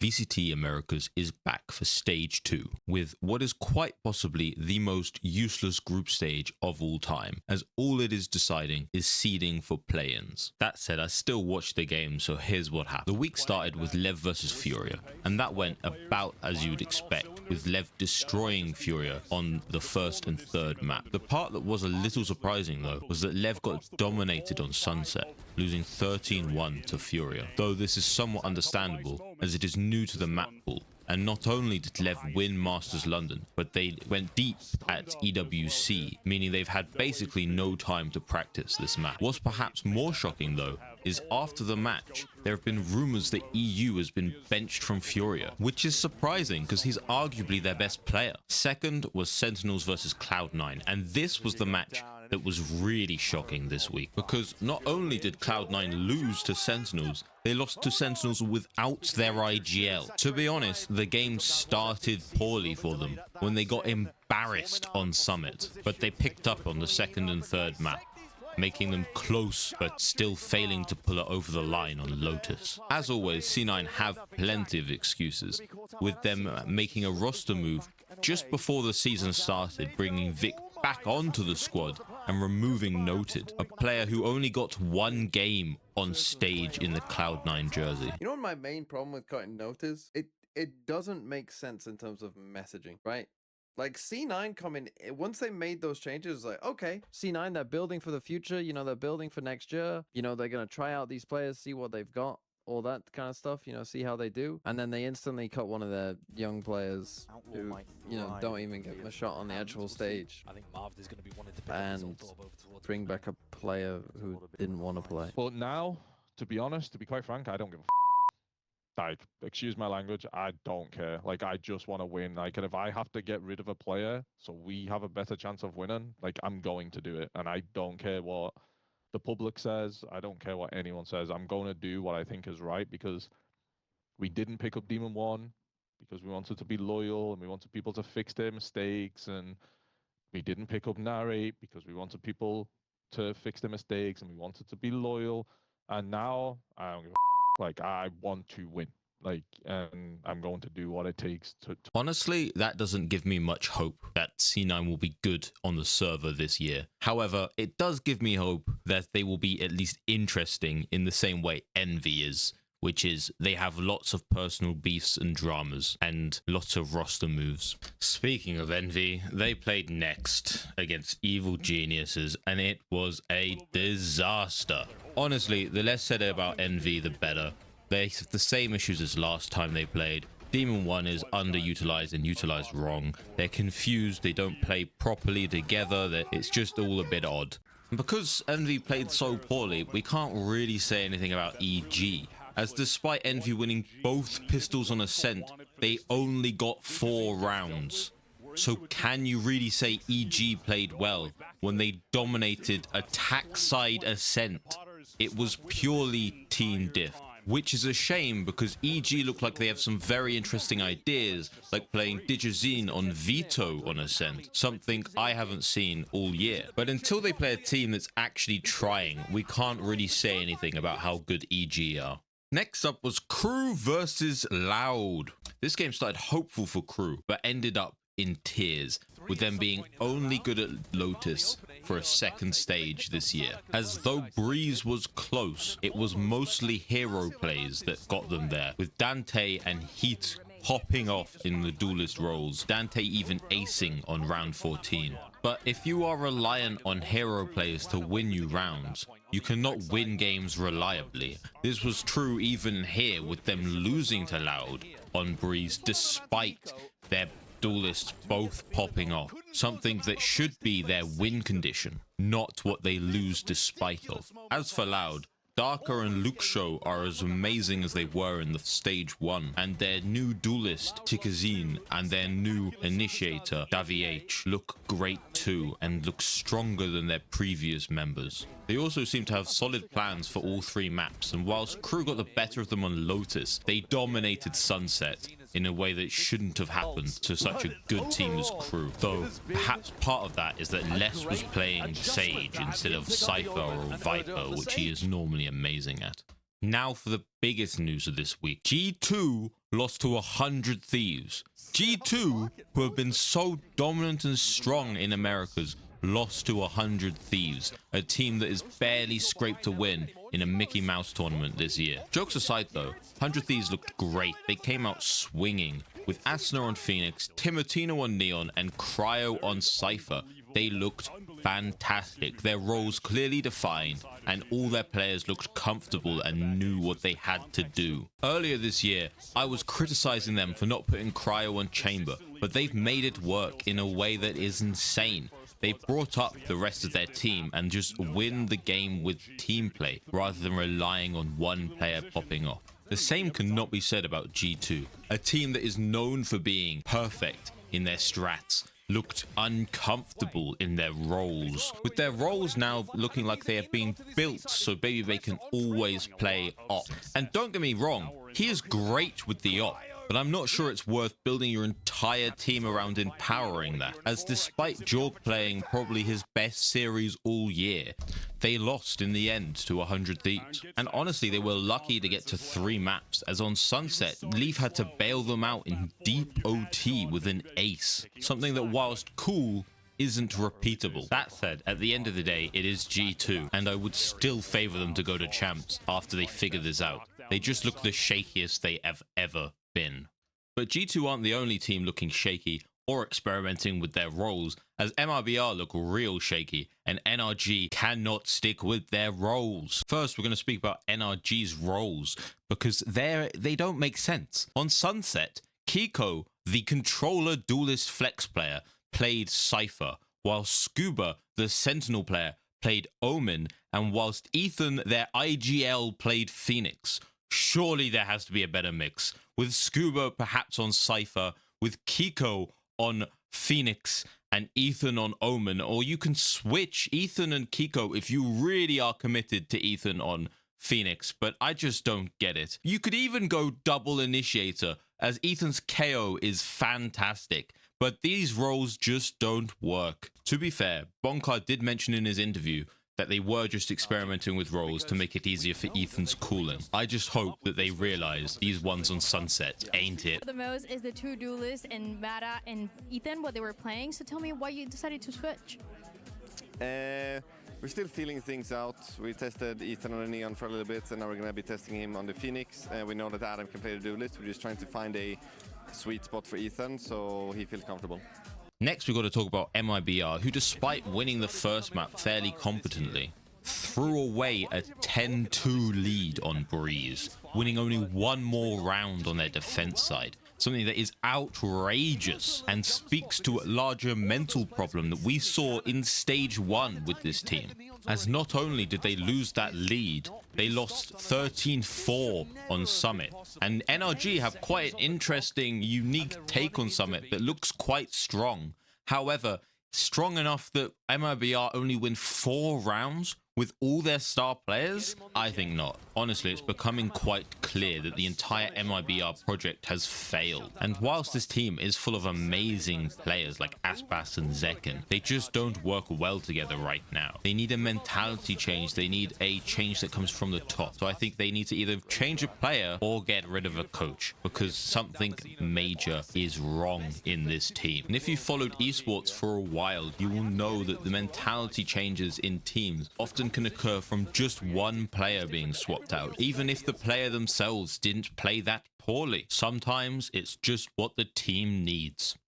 VCT Americas is back for stage 2 with what is quite possibly the most useless group stage of all time, as all it is deciding is seeding for play-ins. That said, I still watched the game, so here's what happened. The week started with Lev versus Furia, and that went about as you'd expect, with Lev destroying Furia on the first and third map. The part that was a little surprising though was that Lev got dominated on Sunset, losing 13-1 to Furia, though this is somewhat understandable as it is new to the map pool. And not only did Lev win Masters London, but they went deep at EWC, meaning they've had basically no time to practice this map. What's perhaps more shocking though is after the match, there have been rumors that EU has been benched from Furia, which is surprising because he's arguably their best player. Second was Sentinels versus Cloud9, and this was the match that was really shocking this week, because not only did Cloud9 lose to Sentinels, they lost to Sentinels without their IGL. To be honest, the game started poorly for them when they got embarrassed on Summit, but they picked up on the second and third map, making them close but still failing to pull it over the line on Lotus. As always, C9 have plenty of excuses, with them making a roster move just before the season started, bringing Vic back onto the squad and removing Noted, a player who only got one game on stage in the Cloud9 jersey. You know what my main problem with cutting Note is? It doesn't make sense in terms of messaging, right? Like C9 coming, once they made those changes, it's like, okay, C9, they're building for the future, you know, they're building for next year, you know, they're going to try out these players, see what they've got, all that kind of stuff, you know, see how they do. And then they instantly cut one of their young players who, you know, don't even get a shot on the actual stage. I think Marv is going to be wanting to pick and bring back a player who didn't want to play. Well, now, to be honest, to be quite frank, I don't give a like, excuse my language, I don't care. Like, I just want to win. Like, and if I have to get rid of a player so we have a better chance of winning, like, I'm going to do it. And I don't care what the public says. I don't care what anyone says. I'm going to do what I think is right, because we didn't pick up Demon 1 because we wanted to be loyal and we wanted people to fix their mistakes. And we didn't pick up Narrate because we wanted people to fix their mistakes and we wanted to be loyal. And now I don't give a like, I want to win, like, and I'm going to do what it takes to... Honestly, that doesn't give me much hope that C9 will be good on the server this year. However, it does give me hope that they will be at least interesting in the same way Envy is, which is they have lots of personal beefs and dramas and lots of roster moves. Speaking of Envy, they played next against Evil Geniuses and it was a disaster. Honestly, the less said about Envy, the better. They have the same issues as last time they played. Demon 1 is underutilized and utilized wrong. They're confused, they don't play properly together, it's just all a bit odd. And because Envy played so poorly, we can't really say anything about EG, as despite Envy winning both pistols on Ascent, they only got 4 rounds. So can you really say EG played well when they dominated attack side Ascent? It was purely team diff, which is a shame because EG look like they have some very interesting ideas, like playing Digizine on Veto on Ascent, something I haven't seen all year. But until they play a team that's actually trying, we can't really say anything about how good EG are. Next up was Crew versus Loud. This game started hopeful for Crew, but ended up in tears, with them being only good at Lotus for a second stage this year. As though Breeze was close, it was mostly hero plays that got them there, with Dante and Heat popping off in the duelist roles, Dante even acing on round 14. But if you are reliant on hero players to win you rounds, you cannot win games reliably. This was true even here, with them losing to Loud on Breeze despite their duelists both popping off, something that should be their win condition, not what they lose despite of. As for Loud, Darker and Luke Show are as amazing as they were in the stage 1, and their new duelist Tikazine and their new initiator Davi H look great too and look stronger than their previous members. They also seem to have solid plans for all 3 maps, and whilst Crew got the better of them on Lotus, they dominated Sunset in a way that shouldn't have happened to such a good team as Crew. Though perhaps part of that is that Les was playing Sage instead of Cypher or Viper, which he is normally amazing at. Now for the biggest news of this week. G2 lost to 100 Thieves. G2, who have been so dominant and strong in Americas, lost to 100 Thieves, a team that is barely scraped to win in a Mickey Mouse tournament this year. Jokes aside though, 100 Thieves looked great. They came out swinging with Asna on Phoenix, Timotino on Neon, and Cryo on Cypher. They looked fantastic. Their roles clearly defined, and all their players looked comfortable and knew what they had to do. Earlier this year, I was criticizing them for not putting Cryo on Chamber, but they've made it work in a way that is insane. They've brought up the rest of their team and just win the game with team play rather than relying on one player popping off. The same cannot be said about G2, a team that is known for being perfect in their strats, looked uncomfortable in their roles, with their roles now looking like they have been built so Baby can always play op. And don't get me wrong, he is great with the op, but I'm not sure it's worth building your entire team around empowering that, as despite Jorg playing probably his best series all year, they lost in the end to 100 Thieves. And honestly, they were lucky to get to 3 maps, as on Sunset, Leaf had to bail them out in deep OT with an ace, something that whilst cool, isn't repeatable. That said, at the end of the day, it is G2, and I would still favor them to go to champs after they figure this out. They just look the shakiest they have ever been. But G2 aren't the only team looking shaky or experimenting with their roles, as MIBR look real shaky and NRG cannot stick with their roles. First, we're going to speak about NRG's roles because they don't make sense. On Sunset, Kiko, the controller duelist flex player, played Cypher, while Scuba, the Sentinel player, played Omen, and whilst Ethan, their IGL, played Phoenix. Surely there has to be a better mix, with Scuba perhaps on Cypher, with Kiko on Phoenix, and Ethan on Omen, or you can switch Ethan and Kiko if you really are committed to Ethan on Phoenix, but I just don't get it. You could even go double initiator, as Ethan's KO is fantastic, but these roles just don't work. To be fair, Bonkar did mention in his interview that they were just experimenting with roles to make it easier for Ethan's cooling. I just hope that they realize these ones on Sunset ain't it. The most is the 2 duelists and Mara and Ethan, what they were playing. So tell me why you decided to switch. We're still feeling things out. We tested Ethan on the Neon for a little bit, and now we're going to be testing him on the Phoenix. We know that Adam can play the duelist. We're just trying to find a sweet spot for Ethan so he feels comfortable. Next, we've got to talk about MIBR, who despite winning the first map fairly competently, threw away a 10-2 lead on Breeze, winning only 1 more round on their defense side. Something that is outrageous and speaks to a larger mental problem that we saw in stage 1 with this team. As not only did they lose that lead, they lost 13-4 on Summit. And NRG have quite an interesting, unique take on Summit that looks quite strong. However, strong enough that MIBR only win 4 rounds with all their star players? I think not. Honestly, it's becoming quite clear that the entire MIBR project has failed. And whilst this team is full of amazing players like Aspas and Zekken, they just don't work well together right now. They need a mentality change. They need a change that comes from the top. So I think they need to either change a player or get rid of a coach, because something major is wrong in this team. And if you followed esports for a while, you will know that the mentality changes in teams often can occur from just one player being swapped out, even if the player themselves didn't play that poorly. Sometimes it's just what the team needs.